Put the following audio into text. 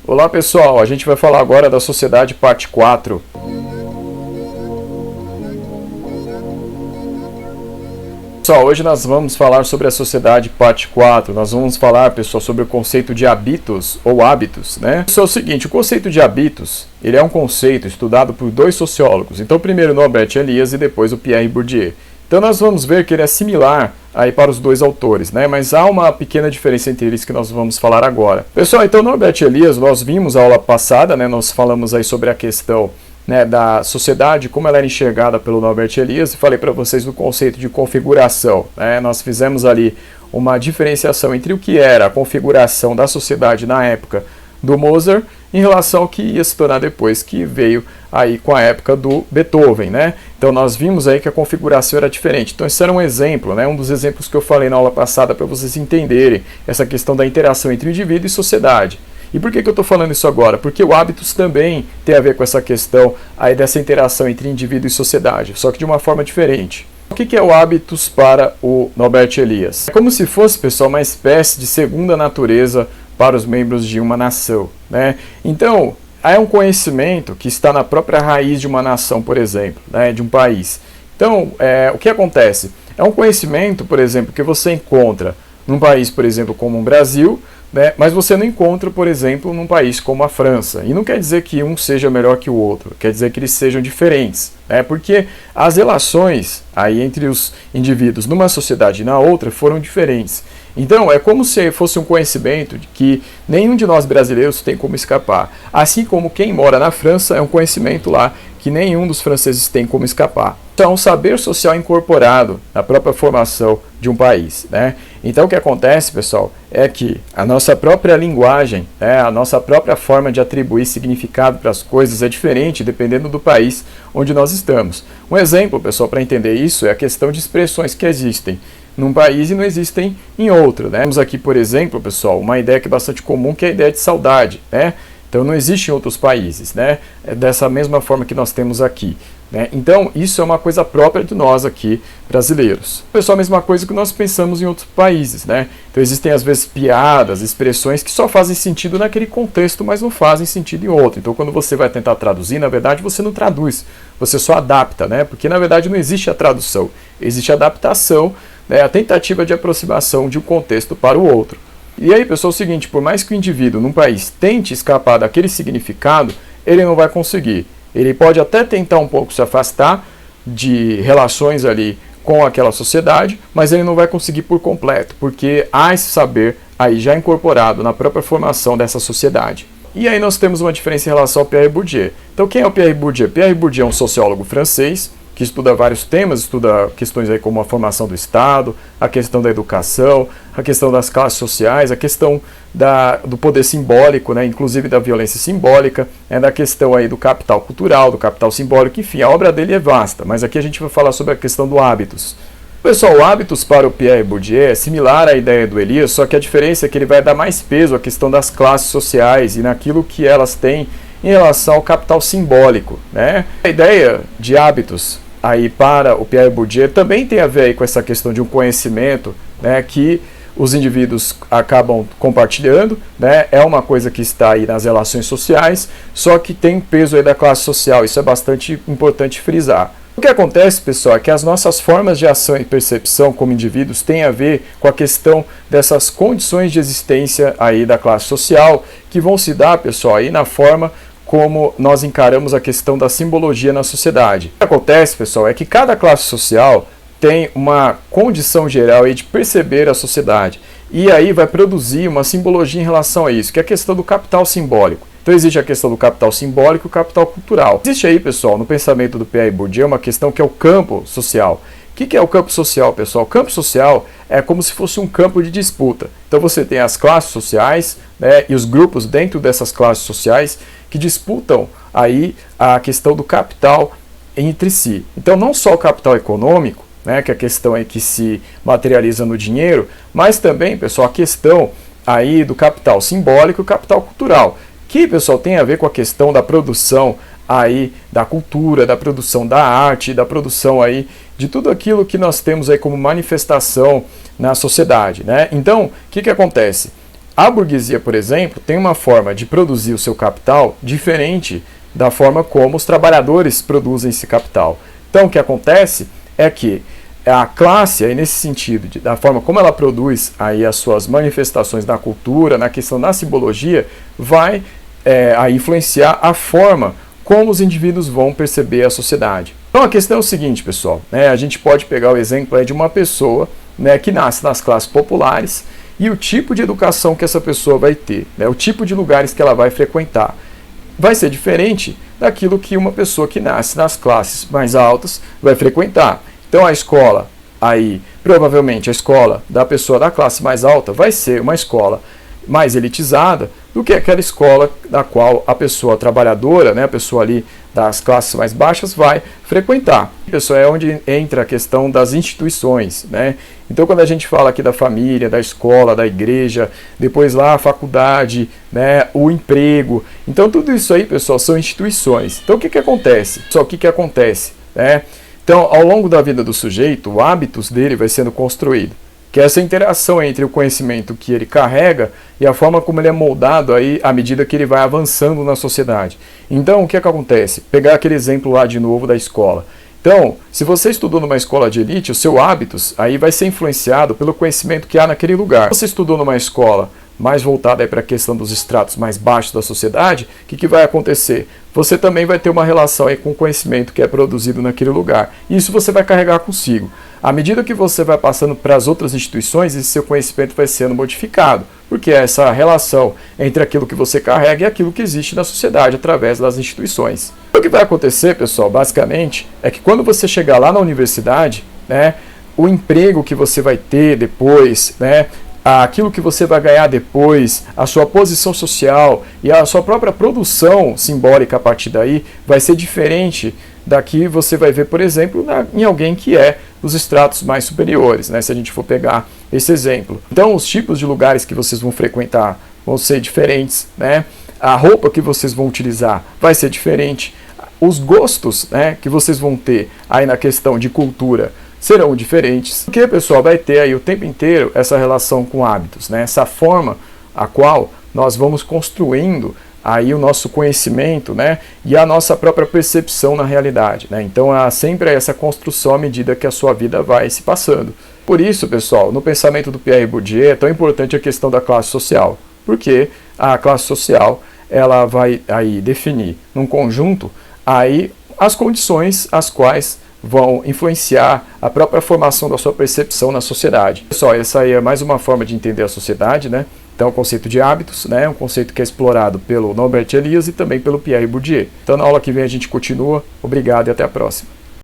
Olá pessoal, a gente vai falar agora da sociedade parte 4. Pessoal, hoje nós vamos falar sobre a sociedade parte 4. Nós vamos falar, pessoal, sobre o conceito de habitus ou hábitos, né? Isso é o seguinte, o conceito de habitus, ele é um conceito estudado por dois sociólogos. Então, primeiro Norbert Elias e depois o Pierre Bourdieu. Então nós vamos ver que ele é similar aí para os dois autores, né? Mas há uma pequena diferença entre eles que nós vamos falar agora. Pessoal, então Norbert Elias, nós vimos a aula passada, né? Nós falamos aí sobre a questão, né, da sociedade, como ela era enxergada pelo Norbert Elias, e falei para vocês do conceito de configuração, né? Nós fizemos ali uma diferenciação entre o que era a configuração da sociedade na época do Mozart em relação ao que ia se tornar depois, que veio aí com a época do Beethoven, né? Então nós vimos aí que a configuração era diferente. Então esse era um exemplo, né? Um dos exemplos que eu falei na aula passada para vocês entenderem essa questão da interação entre indivíduo e sociedade. E por que eu estou falando isso agora? Porque o hábitos também tem a ver com essa questão aí dessa interação entre indivíduo e sociedade, só que de uma forma diferente. O que é o hábitos para o Norbert Elias? É como se fosse, pessoal, uma espécie de segunda natureza para os membros de uma nação, né? Então, é um conhecimento que está na própria raiz de uma nação, por exemplo, né, de um país. Então, o que acontece? É um conhecimento, por exemplo, que você encontra num país, por exemplo, como o Brasil, né, mas você não encontra, por exemplo, num país como a França. E não quer dizer que um seja melhor que o outro, quer dizer que eles sejam diferentes, né, porque as relações aí entre os indivíduos numa sociedade e na outra foram diferentes. Então, é como se fosse um conhecimento de que nenhum de nós brasileiros tem como escapar. Assim como quem mora na França é um conhecimento lá que nenhum dos franceses tem como escapar. Então, é um saber social incorporado na própria formação de um país, né? Então, o que acontece, pessoal, é que a nossa própria linguagem, né, a nossa própria forma de atribuir significado para as coisas é diferente dependendo do país onde nós estamos. Um exemplo, pessoal, para entender isso é a questão de expressões que existem num país e não existem em outro, né? Temos aqui, por exemplo, pessoal, uma ideia que é bastante comum, que é a ideia de saudade, né? Então não existe em outros países, né? É dessa mesma forma que nós temos aqui, né? Então isso é uma coisa própria de nós aqui, brasileiros. Pessoal, a mesma coisa que nós pensamos em outros países, né? Então existem às vezes piadas, expressões que só fazem sentido naquele contexto, mas não fazem sentido em outro. Então quando você vai tentar traduzir, na verdade você não traduz, você só adapta, né? Porque na verdade não existe a tradução, existe a adaptação, né? A tentativa de aproximação de um contexto para o outro. E aí, pessoal, é o seguinte, por mais que o indivíduo num país tente escapar daquele significado, ele não vai conseguir. Ele pode até tentar um pouco se afastar de relações ali com aquela sociedade, mas ele não vai conseguir por completo, porque há esse saber aí já incorporado na própria formação dessa sociedade. E aí nós temos uma diferença em relação ao Pierre Bourdieu. Então quem é o Pierre Bourdieu? Pierre Bourdieu é um sociólogo francês, que estuda vários temas, estuda questões aí como a formação do Estado, a questão da educação, a questão das classes sociais, a questão do poder simbólico, né, inclusive da violência simbólica, né, da questão aí do capital cultural, do capital simbólico, enfim, a obra dele é vasta, mas aqui a gente vai falar sobre a questão do hábitos. Pessoal, o hábitos para o Pierre Bourdieu é similar à ideia do Elias, só que a diferença é que ele vai dar mais peso à questão das classes sociais e naquilo que elas têm em relação ao capital simbólico, né? A ideia de hábitos aí para o Pierre Bourdieu também tem a ver aí com essa questão de um conhecimento, né, que os indivíduos acabam compartilhando, né, é uma coisa que está aí nas relações sociais, só que tem peso aí da classe social, isso é bastante importante frisar. O que acontece, pessoal, é que as nossas formas de ação e percepção como indivíduos têm a ver com a questão dessas condições de existência aí da classe social, que vão se dar, pessoal, aí na forma como nós encaramos a questão da simbologia na sociedade. O que acontece, pessoal, é que cada classe social tem uma condição geral aí de perceber a sociedade. E aí vai produzir uma simbologia em relação a isso, que é a questão do capital simbólico. Então existe a questão do capital simbólico e o capital cultural. Existe aí, pessoal, no pensamento do Pierre Bourdieu, uma questão que é o campo social. O que é o campo social, pessoal? O campo social é como se fosse um campo de disputa. Então você tem as classes sociais, né, e os grupos dentro dessas classes sociais que disputam aí a questão do capital entre si. Então não só o capital econômico, né, que é a questão aí que se materializa no dinheiro, mas também, pessoal, a questão aí do capital simbólico e o capital cultural, que, pessoal, tem a ver com a questão da produção aí da cultura, da produção da arte, da produção aí de tudo aquilo que nós temos aí como manifestação na sociedade, né? Então, o que acontece? A burguesia, por exemplo, tem uma forma de produzir o seu capital diferente da forma como os trabalhadores produzem esse capital. Então, o que acontece é que a classe, aí, nesse sentido, da forma como ela produz aí as suas manifestações na cultura, na questão da simbologia, vai aí influenciar a forma como os indivíduos vão perceber a sociedade. Então, a questão é o seguinte, pessoal, a gente pode pegar o exemplo aí de uma pessoa que nasce nas classes populares e o tipo de educação que essa pessoa vai ter, o tipo de lugares que ela vai frequentar, vai ser diferente daquilo que uma pessoa que nasce nas classes mais altas vai frequentar. Então a escola, aí provavelmente a escola da pessoa da classe mais alta vai ser uma escola mais elitizada do que aquela escola da qual a pessoa trabalhadora, a pessoa ali das classes mais baixas vai frequentar. Isso é onde entra a questão das instituições, Então, quando a gente fala aqui da família, da escola, da igreja, depois lá a faculdade, o emprego, então tudo isso aí, pessoal, são instituições. Então, o que acontece? Só o que acontece, Então, ao longo da vida do sujeito, o hábitos dele vai sendo construído, que é essa interação entre o conhecimento que ele carrega e a forma como ele é moldado aí à medida que ele vai avançando na sociedade. Então, o que acontece? Pegar aquele exemplo lá de novo da escola. Então, se você estudou numa escola de elite, o seu hábitos aí vai ser influenciado pelo conhecimento que há naquele lugar. Se você estudou numa escola mais voltada para a questão dos estratos mais baixos da sociedade, o que vai acontecer? Você também vai ter uma relação aí com o conhecimento que é produzido naquele lugar. E isso você vai carregar consigo. À medida que você vai passando para as outras instituições, esse seu conhecimento vai sendo modificado, porque é essa relação entre aquilo que você carrega e aquilo que existe na sociedade através das instituições. O que vai acontecer, pessoal, basicamente, é que quando você chegar lá na universidade, o emprego que você vai ter depois, aquilo que você vai ganhar depois, a sua posição social e a sua própria produção simbólica a partir daí vai ser diferente da que você vai ver, por exemplo, em alguém que é dos estratos mais superiores, se a gente for pegar esse exemplo. Então, os tipos de lugares que vocês vão frequentar vão ser diferentes, a roupa que vocês vão utilizar vai ser diferente, os gostos que vocês vão ter aí na questão de cultura serão diferentes, porque, pessoal, vai ter aí o tempo inteiro essa relação com hábitos, essa forma a qual nós vamos construindo aí o nosso conhecimento, e a nossa própria percepção na realidade, Então, há sempre essa construção à medida que a sua vida vai se passando. Por isso, pessoal, no pensamento do Pierre Bourdieu é tão importante a questão da classe social, porque a classe social ela vai aí definir num conjunto aí as condições as quais vão influenciar a própria formação da sua percepção na sociedade. Pessoal, essa aí é mais uma forma de entender a sociedade, Então, o conceito de hábitos, um conceito que é explorado pelo Norbert Elias e também pelo Pierre Bourdieu. Então, na aula que vem a gente continua. Obrigado e até a próxima.